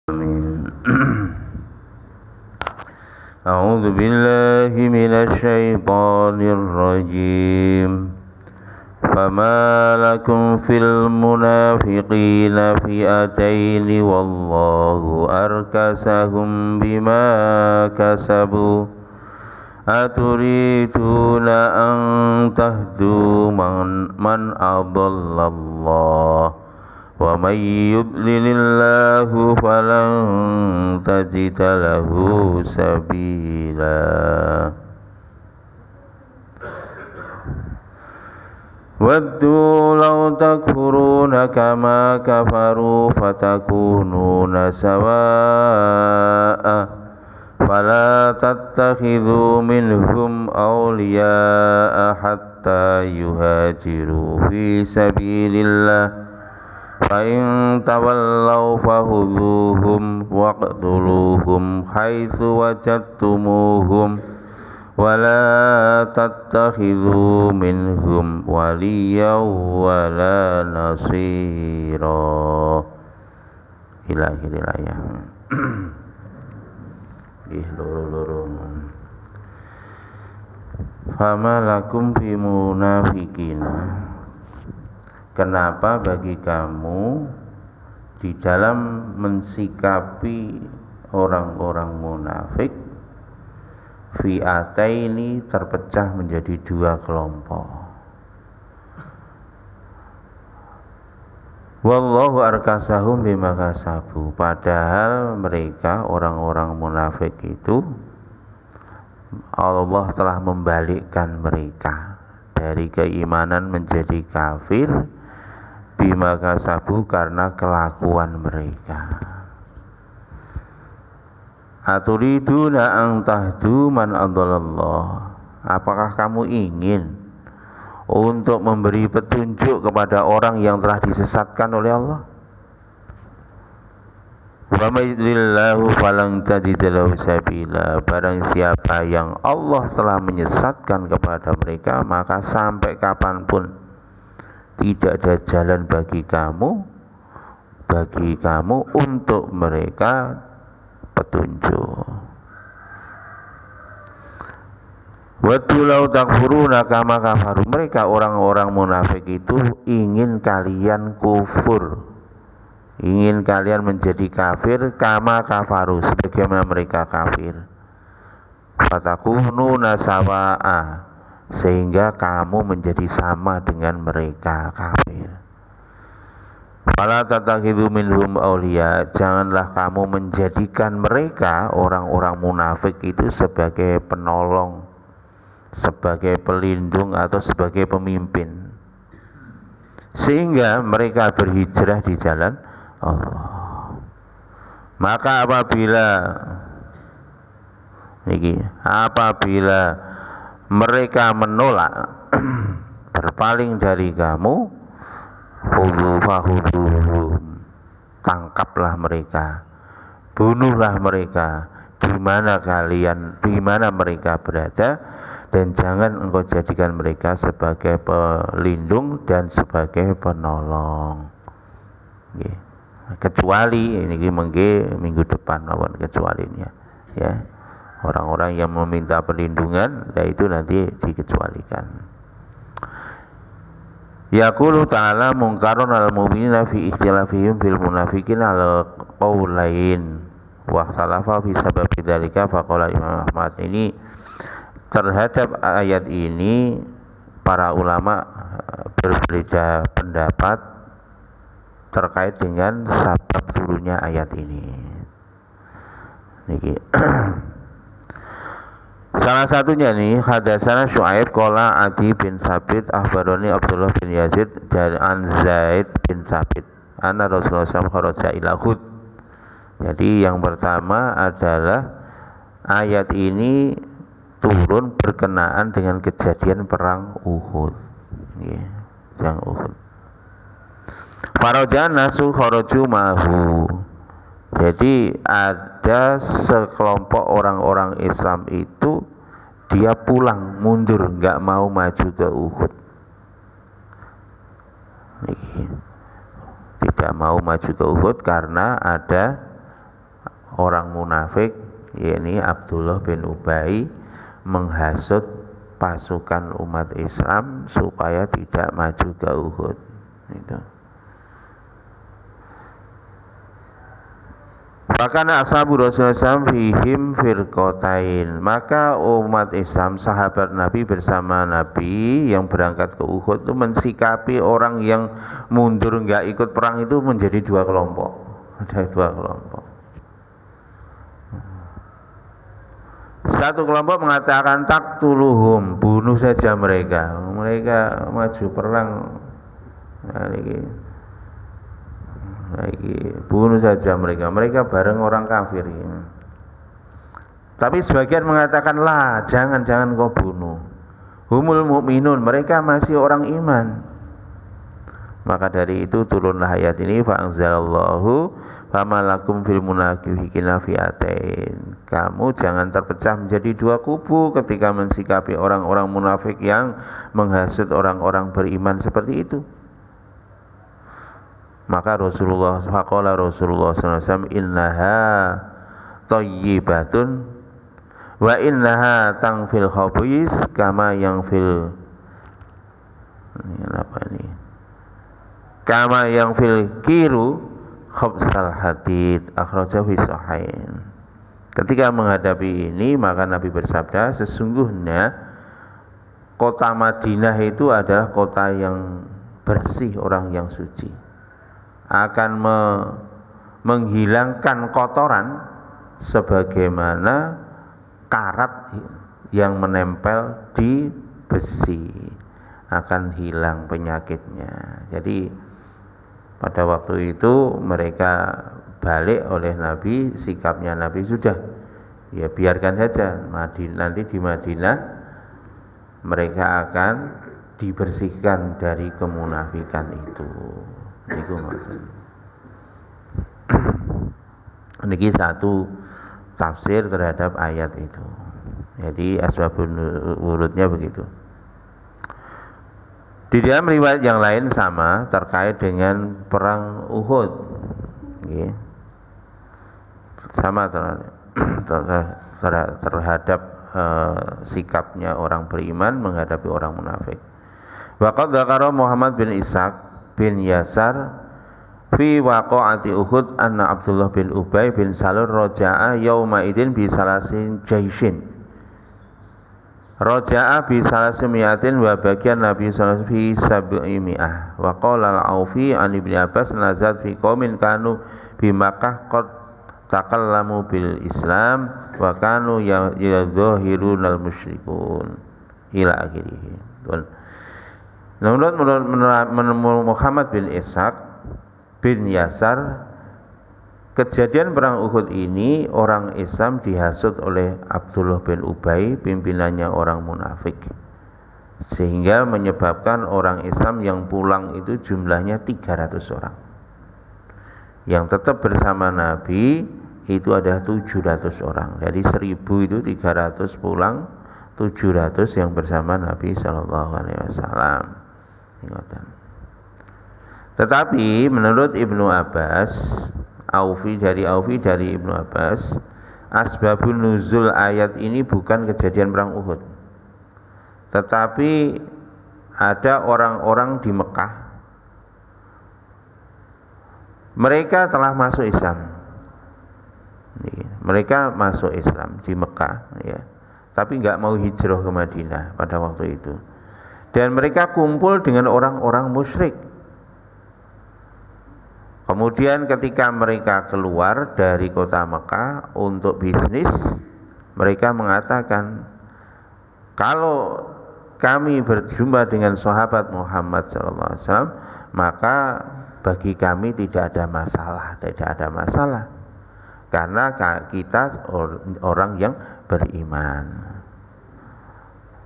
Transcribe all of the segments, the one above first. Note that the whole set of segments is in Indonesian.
آمين. أعوذ بالله من الشيطان الرجيم. فما لكم في المنافقين فئتين والله أركسهم بما كسبوا أتريدون أن تهدوا من أضل الله ومن يضلل الله فلن تجد له سبيلا ودوا لو تكفرون كما كفروا فتكونون سواء فلا تتخذوا منهم أولياء حتى يهاجروا في سبيل الله فإن تولوا فخذوهم واقتلوهم حيث وجدتموهم ولا تتخذوا منهم وليا ولا نصيرا إلى آخر الآية. Fama lakum fi munafikina, kenapa bagi kamu di dalam mensikapi orang-orang munafik fi'ataini terpecah menjadi dua kelompok. Wallahu arkasahum bima kasabu, padahal mereka orang-orang munafik itu Allah telah membalikkan mereka dari keimanan menjadi kafir bima kasabu karena kelakuan mereka. Aturiduna an tahdu man adallallah, apakah kamu ingin untuk memberi petunjuk kepada orang yang telah disesatkan oleh Allah? Wa may yudlilillahu falan tajida lahu sabila, barang siapa yang Allah telah menyesatkan kepada mereka, maka sampai kapanpun tidak ada jalan bagi kamu untuk mereka petunjuk. Waddu law takfuruna kama kafaru, mereka orang-orang munafik itu ingin kalian kufur, ingin kalian menjadi kafir kama kafaru, sebagaimana mereka kafir. Fatakununa sawa'a, sehingga kamu menjadi sama dengan mereka kafir. Fala tattakhidhu minhum awliya, janganlah kamu menjadikan mereka orang-orang munafik itu sebagai penolong, sebagai pelindung atau sebagai pemimpin, sehingga mereka berhijrah di jalan Allah. Maka apabila mereka menolak berpaling dari kamu, fahuduhum, tangkaplah mereka, bunuhlah mereka di mana mereka berada, dan jangan engkau jadikan mereka sebagai pelindung dan sebagai penolong. Kecuali ini minggu depan kecualinya ya, orang-orang yang meminta perlindungan, itu nanti dikecualikan. Yaqulu ta'ala mungkarun al-mu'minina fi ikhtilafihim fil munafiqin al-qawlain wa ikhtalafa fi sababi dzalika faqala Imam Ahmad. Ini terhadap ayat ini para ulama berbeda pendapat terkait dengan sebab turunnya ayat ini. Niki salah satunya nih, hadatsana Syu'aib qala Adi bin Sabit akhbarani Abdullah bin Yazid an Zaid bin Sabit anna Rasulullah sallallahu alaihi wasallam kharaja ila Uhud. Jadi yang pertama adalah ayat ini turun berkenaan dengan kejadian perang Uhud. Perang Uhud. Farajan nasu kharaju mahu. Jadi ada sekelompok orang-orang Islam itu dia pulang mundur, nggak mau maju ke Uhud. Tidak mau maju ke Uhud karena ada orang munafik, yakni Abdullah bin Ubay, menghasut pasukan umat Islam supaya tidak maju ke Uhud. Itu. Bahkan ashabu Rasulullah SAW fihim firqatain. Maka umat Islam, sahabat Nabi bersama Nabi yang berangkat ke Uhud itu mensikapi orang yang mundur enggak ikut perang itu menjadi dua kelompok. Ada dua kelompok. Satu kelompok mengatakan taqtuluhum, bunuh saja mereka. Mereka maju perang lagi bunuh saja mereka bareng orang kafir ya. Tapi sebagian mengatakan lah, jangan kau bunuh, humul mukminun, mereka masih orang iman. Maka dari itu turunlah ayat ini, fa anzalallahu famalakum fil munafiqina fi'atain. Kamu jangan terpecah menjadi dua kubu ketika mensikapi orang-orang munafik yang menghasut orang-orang beriman seperti itu. Maka Rasulullah SAW, innaha thayyibatun wa innaha tangfil khabis kama yang fil kama yang fil kiru khabsal hadid, akhrajahu fi sahihain. Ketika menghadapi ini, maka Nabi bersabda, sesungguhnya kota Madinah itu adalah kota yang bersih, orang yang suci, akan menghilangkan kotoran sebagaimana karat yang menempel di besi, akan hilang penyakitnya. Jadi pada waktu itu mereka balik oleh Nabi, sikapnya Nabi sudah, ya biarkan saja, nanti di Madinah mereka akan dibersihkan dari kemunafikan itu. Ini satu tafsir terhadap ayat itu. Jadi asbabun nuzulnya begitu. Di dalam riwayat yang lain sama terkait dengan perang Uhud, sama terhadap sikapnya orang beriman menghadapi orang munafik. Waqad dzakara Muhammad bin Ishaq bin Yasar fi waqa'ati Uhud anna Abdullah bin Ubay bin Salul roja'a yauma idin bi salasin jaishin. Roja'a bi salasin mi'atin wa bagian Nabi sallallahu fi sab'i mi'ah. Wa qala al-Aufi an Ibnu Abbas nazat fi qaumin kanu bi Makkah qad takallamu bil Islam wa kanu yadhahirunal musyrikun ila akhirih. Menurut Muhammad bin Ishaq bin Yasar, kejadian perang Uhud ini orang Islam dihasut oleh Abdullah bin Ubay, pimpinannya orang munafik, sehingga menyebabkan orang Islam yang pulang itu jumlahnya 300 orang. Yang tetap bersama Nabi itu adalah 700 orang. Jadi 1000 itu 300 pulang, 700 yang bersama Nabi SAW. Tetapi menurut Ibnu Abbas, dari Ibnu Abbas, asbabun nuzul ayat ini bukan kejadian perang Uhud, tetapi ada orang-orang di Mekah, mereka telah masuk Islam, mereka masuk Islam di Mekah, ya, tapi nggak mau hijrah ke Madinah pada waktu itu. Dan mereka kumpul dengan orang-orang musyrik. Kemudian ketika mereka keluar dari kota Mekah untuk bisnis, mereka mengatakan, kalau kami berjumpa dengan sahabat Muhammad SAW, maka bagi kami tidak ada masalah, karena kita orang yang beriman.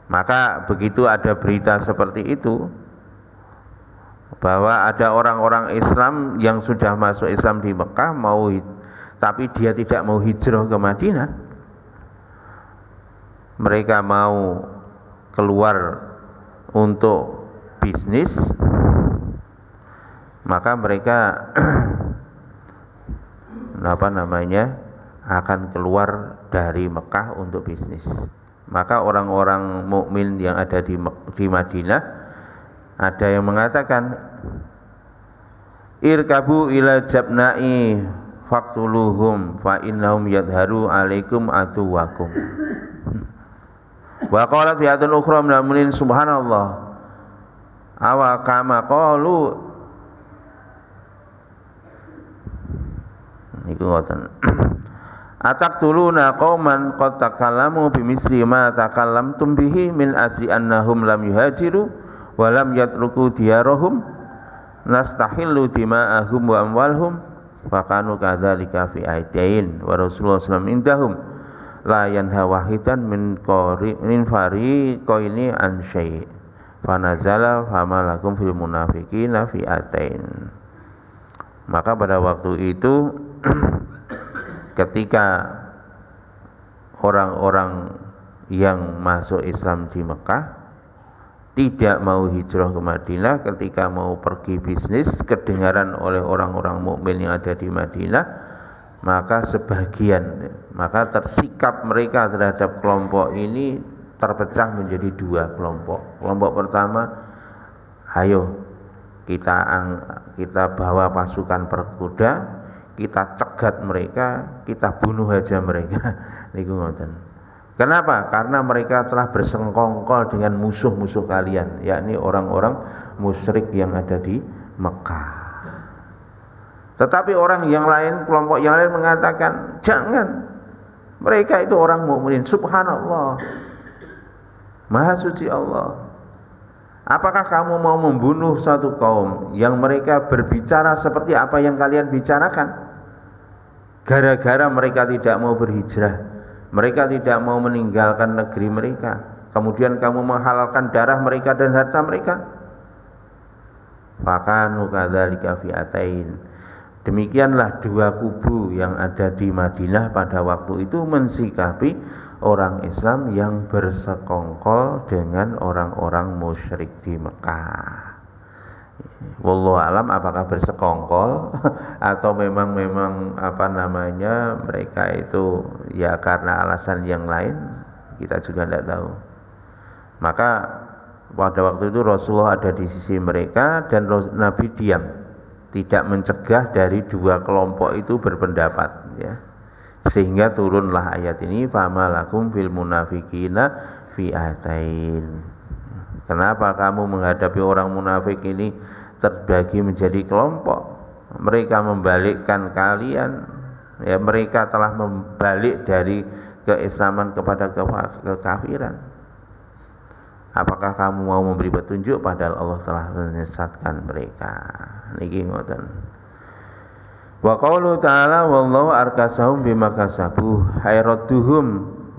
Maka begitu ada berita seperti itu, bahwa ada orang-orang Islam yang sudah masuk Islam di Mekah tapi dia tidak mau hijrah ke Madinah, mereka mau keluar untuk bisnis, maka mereka akan keluar dari Mekah untuk bisnis. Maka orang-orang mukmin yang ada di Madinah, ada yang mengatakan, irkabu ila jabna'i faqtuluhum fa innahum yadharu alaikum aduwakum. Wa qalat fi'atun ukhra minal mu'minin subhanallah awa kama qalu. Iku ngoten. Ataqtuluna qauman qad takallamu bimisli ma takallamtum bihi min asli annahum lam yuhajiru wa lam yatruku diyarahum nastahillu dima'ahum wa amwalhum fa kanu kadzalika fi aidain wa Rasulullah sallallahu alaihi wasallam indahum la yanha wahidan min fariqaini an syai' fa nazala fama lakum fil munafiqina fi atain. Maka pada waktu itu ketika orang-orang yang masuk Islam di Mekah tidak mau hijrah ke Madinah, ketika mau pergi bisnis kedengaran oleh orang-orang mukmin yang ada di Madinah, maka tersikap mereka terhadap kelompok ini terpecah menjadi dua kelompok. Kelompok pertama, ayo kita bawa pasukan berkuda, kita cegat mereka, kita bunuh aja mereka. Niku ngoten. Kenapa? Karena mereka telah bersengkongkol dengan musuh-musuh kalian, yakni orang-orang musyrik yang ada di Mekah. Tetapi orang yang lain, kelompok yang lain mengatakan, jangan. Mereka itu orang mukmin. Subhanallah. Maha suci Allah. Apakah kamu mau membunuh satu kaum yang mereka berbicara seperti apa yang kalian bicarakan? Gara-gara mereka tidak mau berhijrah, mereka tidak mau meninggalkan negeri mereka, kemudian kamu menghalalkan darah mereka dan harta mereka. Fakanu kadzalika fi'atain. Demikianlah dua kubu yang ada di Madinah pada waktu itu mensikapi orang Islam yang bersekongkol dengan orang-orang musyrik di Mekah. Wallahu alam apakah bersekongkol atau memang mereka itu ya karena alasan yang lain, kita juga tidak tahu. Maka pada waktu itu Rasulullah ada di sisi mereka dan Nabi diam, tidak mencegah dari dua kelompok itu berpendapat, ya. Sehingga turunlah ayat ini, fama lakum fil munafiqina fi'atain. Kenapa kamu menghadapi orang munafik ini terbagi menjadi kelompok? Mereka membalikkan kalian, ya, mereka telah membalik dari keislaman kepada kekafiran. Apakah kamu mau memberi petunjuk padahal Allah telah menyesatkan mereka? Niki ngoten. Wa qaulu ta'ala wallahu arkasahum bima kasabu hayradduhum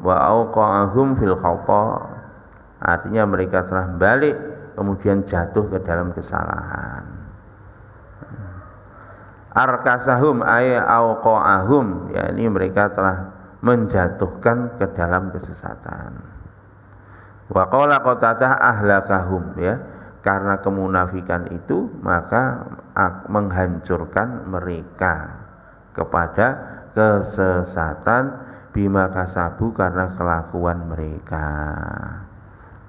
wa auqa'ahum fil khata. Artinya mereka telah balik kemudian jatuh ke dalam kesalahan. Arkasahum ay auqa'ahum, yakni mereka telah menjatuhkan ke dalam kesesatan. Wa qala qatadah ahlakahum, ya, karena kemunafikan itu maka menghancurkan mereka kepada kesesatan bima kasabu karena kelakuan mereka.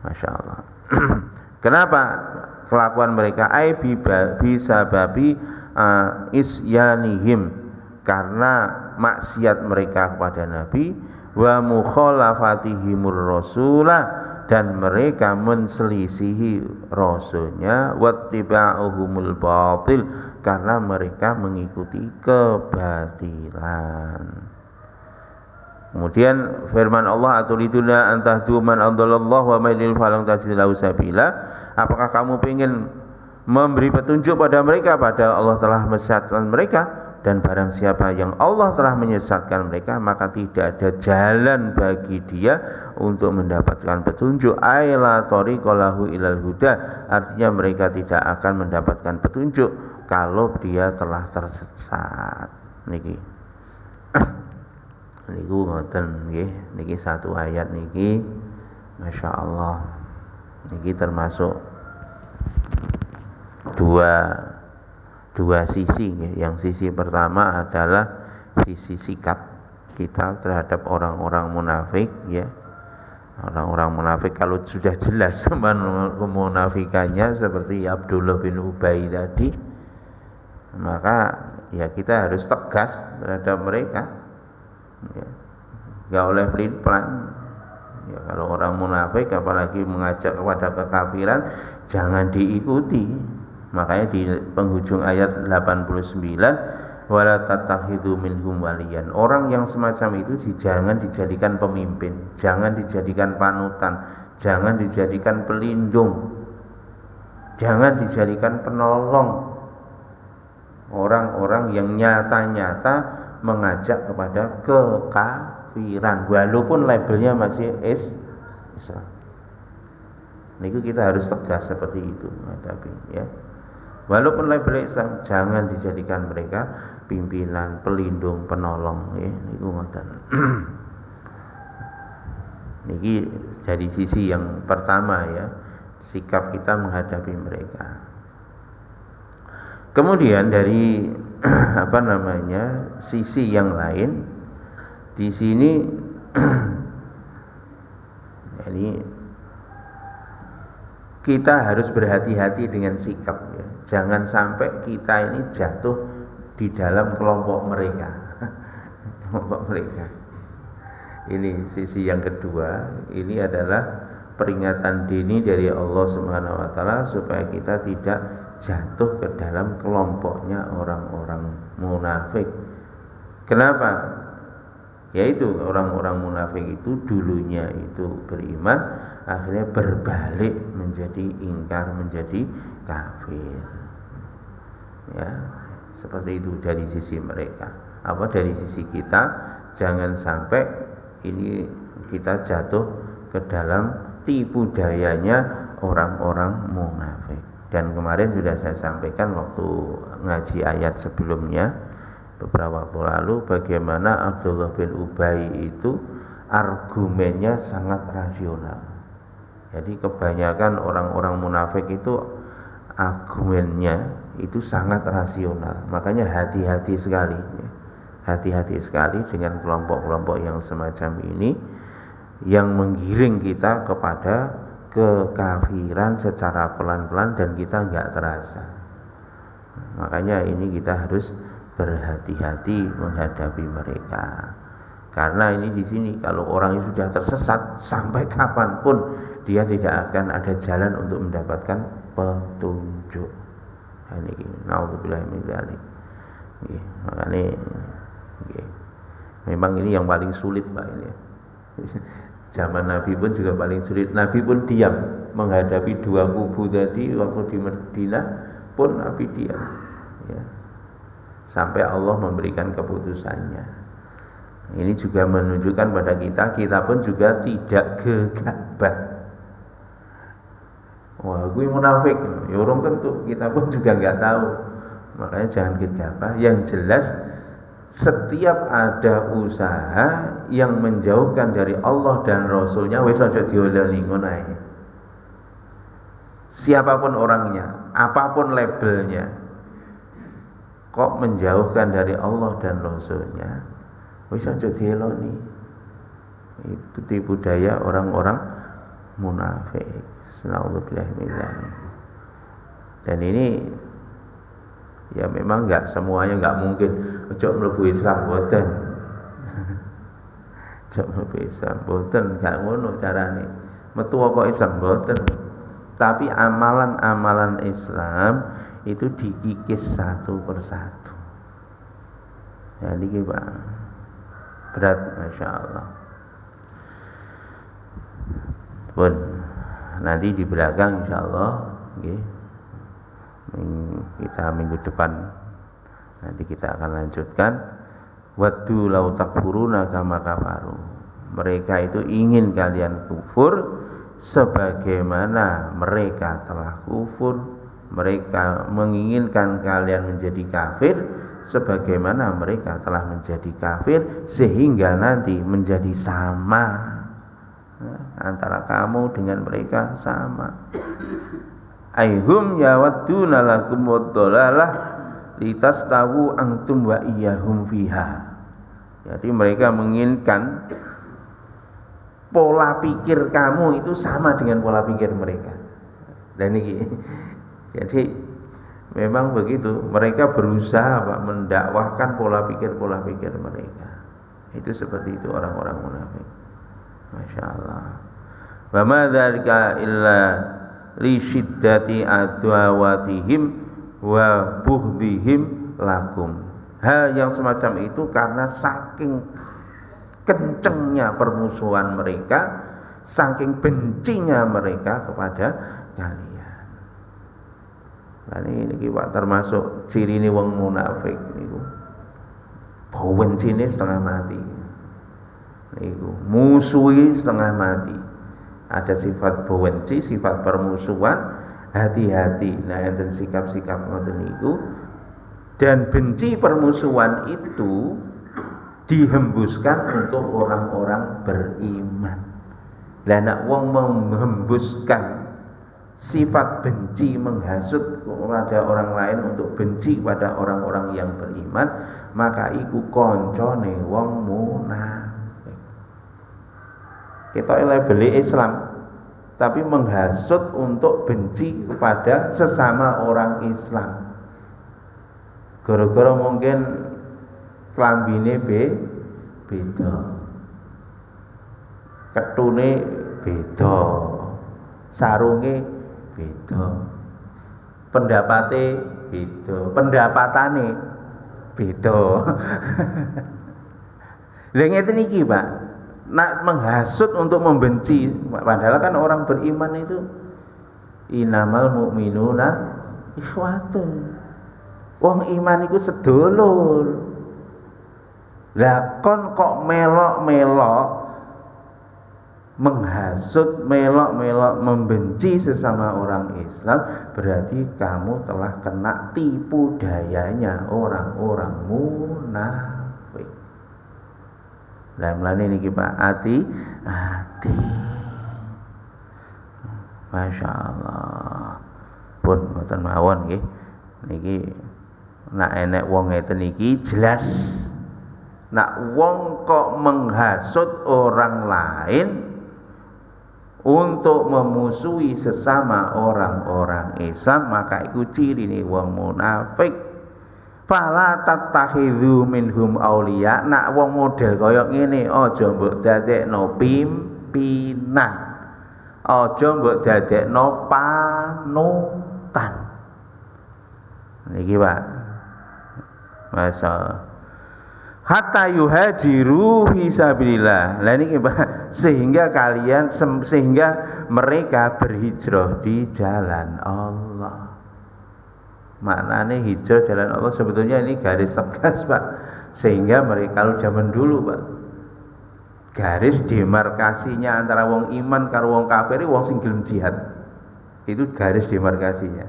Masya Allah. Kenapa kelakuan mereka? Ai bisa babi isyanihim, karena maksiat mereka kepada Nabi, wa mukhalafatihimur rasulah, dan mereka menselisihi rasulnya, wattiba'uhumul batil, karena mereka mengikuti kebatilan. Kemudian firman Allah, atuliduna antahdu man adallallahu wa mailil falang tajid lahu sabila. Apakah kamu ingin memberi petunjuk pada mereka padahal Allah telah menyesatkan mereka? Dan barang siapa yang Allah telah menyesatkan mereka, maka tidak ada jalan bagi dia untuk mendapatkan petunjuk. Aila tariqa lahu ilal huda, artinya mereka tidak akan mendapatkan petunjuk kalau dia telah tersesat. Niki niku ngoten nggih, niki satu ayat niki Masya Allah, niki termasuk dua sisi, nggih. Yang sisi pertama adalah sisi sikap kita terhadap orang-orang munafik, ya. Orang-orang munafik kalau sudah jelas kemunafikannya seperti Abdullah bin Ubay tadi, maka ya kita harus tegas terhadap mereka, ya. Gak oleh pelin-pelan, ya. Kalau orang munafik apalagi mengajak kepada kekafiran, jangan diikuti. Makanya di penghujung ayat 89, wala tattakhidhu minhum waliyan. Orang yang semacam itu jangan dijadikan pemimpin, jangan dijadikan panutan, jangan dijadikan pelindung, jangan dijadikan penolong. Orang-orang yang nyata-nyata mengajak kepada kekafiran walaupun labelnya masih Islam. Niku kita harus tegas seperti itu menghadapi, ya. Walaupun label Islam, jangan dijadikan mereka pimpinan, pelindung, penolong, ya. Niku ngoten. Niki dari sisi yang pertama, ya, sikap kita menghadapi mereka. Kemudian dari sisi yang lain di sini ini kita harus berhati-hati dengan sikap, ya. Jangan sampai kita ini jatuh di dalam kelompok mereka. Kelompok mereka. Ini sisi yang kedua. Ini adalah peringatan dini dari Allah Subhanahu wa taala supaya kita tidak jatuh ke dalam kelompoknya orang-orang munafik. Kenapa? Yaitu orang-orang munafik itu dulunya itu beriman, akhirnya berbalik menjadi ingkar, menjadi kafir, ya. Seperti itu dari sisi mereka. Dari sisi kita, jangan sampai ini kita jatuh ke dalam tipu dayanya orang-orang munafik. Dan kemarin sudah saya sampaikan waktu ngaji ayat sebelumnya, beberapa waktu lalu, bagaimana Abdullah bin Ubay itu argumennya sangat rasional. Jadi kebanyakan orang-orang munafik itu argumennya itu sangat rasional. Makanya hati-hati sekali, ya. Hati-hati sekali dengan kelompok-kelompok yang semacam ini, yang menggiring kita kepada kekafiran secara pelan-pelan dan kita nggak terasa. Makanya ini kita harus berhati-hati menghadapi mereka. Karena ini di sini kalau orang yang sudah tersesat sampai kapanpun dia tidak akan ada jalan untuk mendapatkan petunjuk. Ini naudzubillah min dzalik. Makanya memang ini yang paling sulit, Pak, ini. Zaman Nabi pun juga paling sulit. Nabi pun diam menghadapi dua kubu tadi waktu di Madinah pun Nabi diam, ya. Sampai Allah memberikan keputusannya. Ini juga menunjukkan pada kita pun juga tidak gegabah. Wah, gue munafik, ya orang tentu kita pun juga nggak tahu. Makanya jangan gegabah. Yang jelas setiap ada usaha yang menjauhkan dari Allah dan Rasulnya, wis aja dioleni ngono ae. Siapapun orangnya, apapun labelnya, kok menjauhkan dari Allah dan Rasulnya, wis aja dieloni. Itu tipu daya orang-orang munafik. Naudzubillah min dzalik. Dan ini ya memang enggak semuanya, enggak mungkin ojo mlebu Islam boten. Ojo mlebu Islam boten, enggak ngono carane. Metu kok Islam boten. Tapi amalan-amalan Islam itu dikikis satu persatu. Ya niki Pak. Berat, Masya Allah. Pun nanti di belakang Insya Allah, okay, kita minggu depan nanti kita akan lanjutkan. Waddu lau takfuruna kama kafaru. Mereka itu ingin kalian kufur sebagaimana mereka telah kufur. Mereka menginginkan kalian menjadi kafir sebagaimana mereka telah menjadi kafir, sehingga nanti menjadi sama. Antara kamu dengan mereka sama. Aihum yawadduna lakum waddalalah litastawu antum wa iyyahum fiha. Jadi mereka menginginkan pola pikir kamu itu sama dengan pola pikir mereka. Dan ini jadi memang begitu, mereka berusaha Pak mendakwahkan pola pikir mereka. Itu seperti itu orang-orang munafik. Masya Allah. Wa ma dzalika illa li syiddati adwatihim wa bughdihim lakum. Hal yang semacam itu karena saking kencengnya permusuhan mereka, saking bencinya mereka kepada kalian. Nah ini Pak termasuk ciri ini wong munafik niku. Bencine setengah mati. Niku musuhi setengah mati. Ada sifat benci, sifat permusuhan, hati-hati. Nah enten sikap-sikap ngoten niku. Dan benci permusuhan itu dihembuskan untuk orang-orang beriman. Lah nek wong menghembuskan sifat benci, menghasut kepada orang lain untuk benci pada orang-orang yang beriman, maka iku koncone wong munafik. Kita labeli Islam tapi menghasut untuk benci kepada sesama orang Islam. Gara-gara mungkin klambine beda, ketune beda, sarunge beda, pendapate beda, pendapatane beda. Lha ngeten iki, Pak. Nak menghasut untuk membenci, padahal kan orang beriman itu innamal mu'minuna ikhwatun. Wong iman iku sedulur. Lah kon kok melok-melok menghasut, melok-melok membenci sesama orang Islam, berarti kamu telah kena tipu dayanya orang-orang munafik. Lah mlane niki Pak, hati. Masya Allah. Pun mboten mawon nggih. Niki nak enek wong ngeten iki jelas. Nak wong kok menghasut orang lain untuk memusuhi sesama orang-orang Islam, maka iku cirine wong munafik. Fala tattakhidhu minhum auliya. Nak wong model kaya ngene aja mbok dadekno pimpinan. Aja mbok dadekno panutan. Niki Pak. Masyaallah. Hatta yuhajiru fi sabilillah. Lah niki Pak, sehingga mereka berhijrah di jalan Allah. Maknanya hijrah jalan Allah sebetulnya ini garis tegas Pak. Sehingga mereka kalau zaman dulu Pak, garis demarkasinya antara wong iman karo wong kafir wong sing gelem jihad. Itu garis demarkasinya.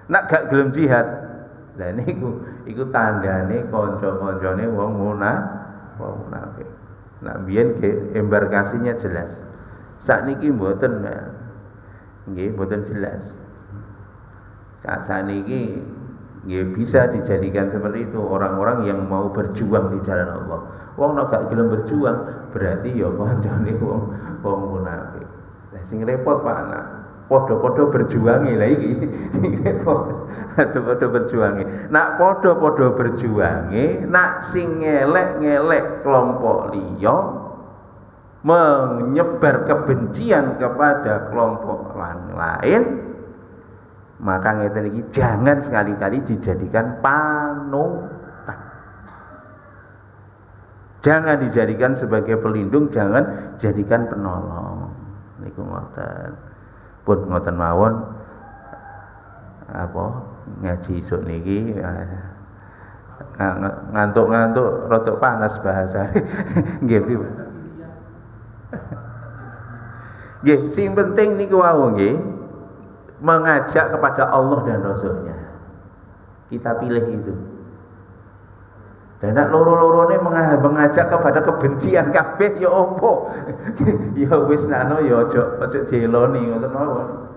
Nak gak gelem jihad, lah niku iku tandane kanca-kancane wong munafik. Nak biyen embarkasinya jelas. Sakniki mboten nggih mboten jelas. Sakniki nggih bisa dijadikan seperti itu orang-orang yang mau berjuang di jalan Allah. Wong nek gak gelem berjuang berarti ya kancane wong munafik. Lah sing repot Pak anak podo-podo berjuangi lah iki sing repot. Podo-podo berjuangi. Nak podo-podo berjuangi, nak sing ngelek-ngelek kelompok liya menyebar kebencian kepada kelompok lain, maka ngeten iki jangan sekali-kali dijadikan panutan. Jangan dijadikan sebagai pelindung, jangan jadikan penolong. Niku ngoten. Pun ngoten mawon apa ngaji isuk niki ngantuk-ngantuk rada panas bahasa. Nggih priyo. Nggih, sing penting niku wau nggih mengajak kepada Allah dan Rasul-Nya. Kita pilih itu. Dan nak loro-lorone mengajak kepada kebencian kabeh ya opo? Ya wis nano ya aja dieloni ngoten mawon.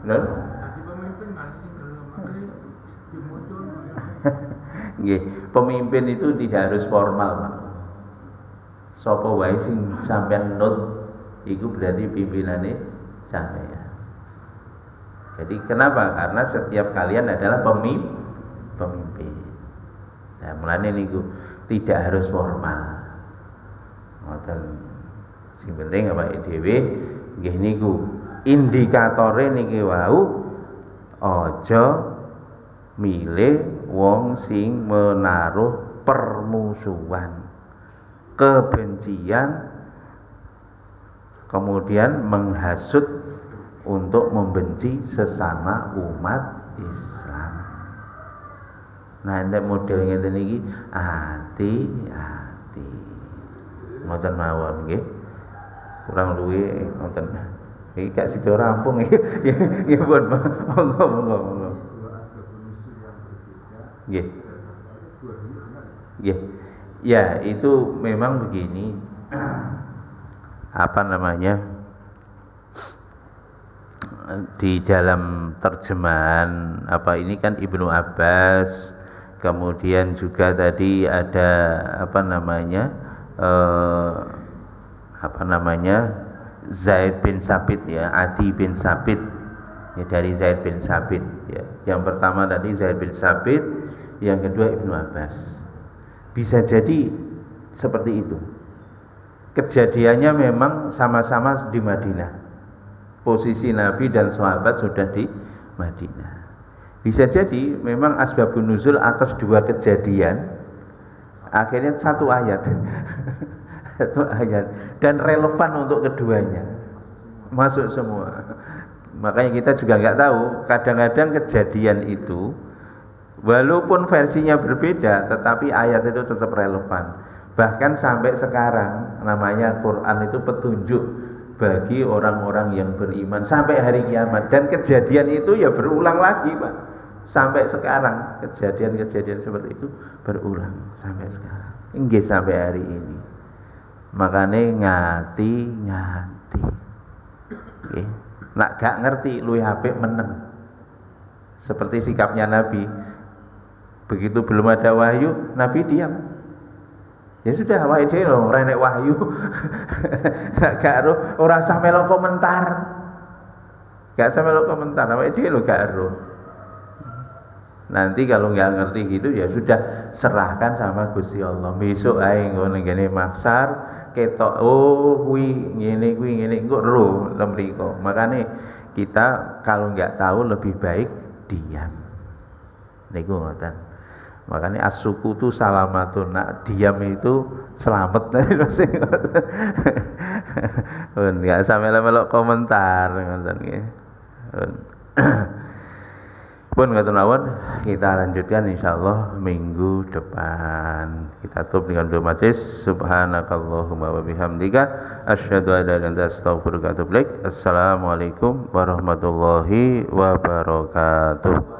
Lho? Nggih, pemimpin itu tidak harus formal, Pak. Sapa wae sing sampean nut iku berarti pimpinane sampean. Jadi kenapa? Karena setiap kalian adalah pemimpin. Nah, mulane niku tidak harus formal. Ngoten. Sing penting awake dhewe nggih niku indikatore niki wau aja milih wong sing menaruh permusuhan, kebencian, kemudian menghasut untuk membenci sesama umat Islam. Nah, nek model ngeten iki hati-hati. Ngoten mawon nggih. Kurang luwih ngoten. Iki gak sida rampung iki. Nggih pun. Monggo. Nggih. Nggih. Ya, itu memang begini. Apa namanya? Di dalam terjemahan apa ini kan Ibnu Abbas, kemudian juga tadi ada apa namanya Zaid bin Sabit ya, Adi bin Sabit ya, dari Zaid bin Sabit ya. Yang pertama tadi Zaid bin Sabit, yang kedua Ibnu Abbas. Bisa jadi seperti itu. Kejadiannya memang sama-sama di Madinah. Posisi Nabi dan sahabat sudah di Madinah. Bisa jadi memang asbabun nuzul atas dua kejadian akhirnya satu ayat. Satu ayat dan relevan untuk keduanya. Masuk semua. Makanya kita juga nggak tahu, kadang-kadang kejadian itu walaupun versinya berbeda tetapi ayat itu tetap relevan. Bahkan sampai sekarang namanya Quran itu petunjuk bagi orang-orang yang beriman sampai hari kiamat, dan kejadian itu ya berulang lagi, Pak. Sampai sekarang kejadian-kejadian seperti itu berulang sampai sekarang. Nggih sampai hari ini. Makanya ngati-ngati. Nggih. Nak gak ngerti luwih apik meneng. Seperti sikapnya Nabi. Begitu belum ada wahyu, Nabi diam. Ya sudah, awake dhewe lho ora enek wahyu. Nek gak ero ora usah melok komentar. Gak usah melok komentar, awake dhewe lho gak ero. Nanti kalau nggak ngerti gitu ya sudah, serahkan sama Gusti Allah. Besok ae ngono ngene maksar ketok kuwi ngene engko ero lemriko. Makane kita kalau nggak tahu lebih baik diam. Niku ngoten. Makanya as-sukutu salamatun, nak diam itu selamat. Enggak usah melok-melok komentar ngoten nggih. Pun ngoten mawon, kita lanjutkan insyaallah minggu depan. Kita tutup dengan doa majlis. Subhanakallahumma wa bihamdika asyhadu an la ilaha illa anta astaghfiruka wa atubu ilaik. Assalamualaikum warahmatullahi wabarakatuh.